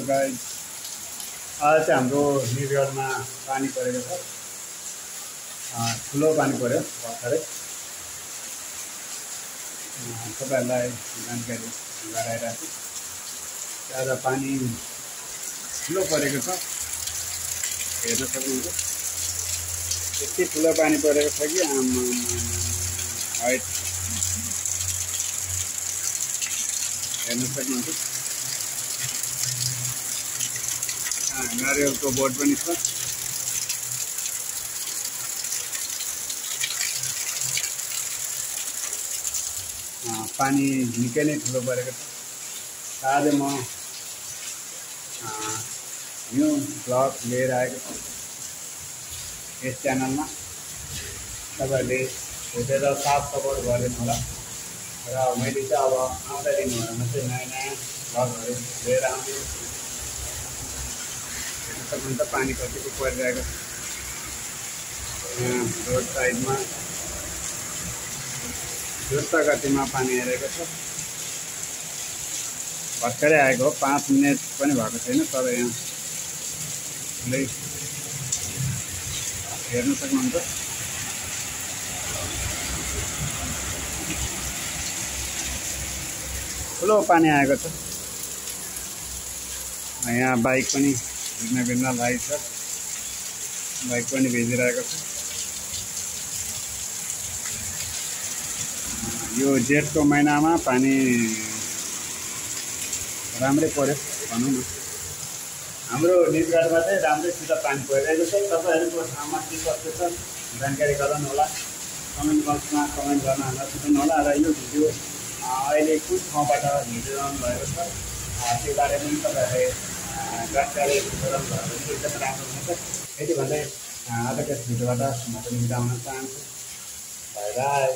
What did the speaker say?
Guys आज चाहिँ हाम्रो निरगढमा पानी परेको छ। ठुलो पानी पर्यो भर्खरै। तपाईहरुलाई जानकारी गराइराख्छु। आज पानी ठुलो परेको छ, हेर्न सक्नुहुन्छ। यति ठुलो पानी परेको छ कि हाइट हेर्न सक्नुहुन्छ। नारियलको बोट पनि छ। पानी निकै नै ठुलो परेको छ। आज म न्यू ब्लग लिएर आएको छु यस च्यानलमा। तपाईहरुले हेरेर साथ सपोर्ट गरिदिनु होला र मैले चाहिँ अब आउँदा दिनहरुमा चाहिँ नयाँ नयाँ ब्लगहरु लिएर आउँछु। हेर्न पानी कतिको परिरहेको छ। रोड साइडमा द्रुत गतिमा पानी हेरेको छ। भर्खरै आएको हो, 5 मिनेट पनि भएको छैन। तर यहाँ हेर्न सक्नुहुन्छ। ठुलो पानी आएको छ। यहाँ बाइक पनि भिज्न लागेको छ। बाइक पनि भिजिरहेको छ। यो जेठको महिनामा पानी राम्रै पर्यो भनौँ न। हाम्रो निजगढमा चाहिँ राम्रैसित पानी परिरहेको छ। तपाईहरुको ठाउँमा के कस्तो छ जानकारी गराउनु होला। कमेन्ट बक्समा कमेन्ट गर्न नबिर्सनु होला। र यो भिडियो अहिले कुन ठाउँबाट हेरिरहनु भएको छ त्यो बारेमा पनि तपाईहरुले जानकारी गराउनु भयो भने एकदम राम्रो हुन्छ। यति भन्दै आजको यस भिडियोबाट म पनि बिदा हुन चाहन्छु। Bye bye.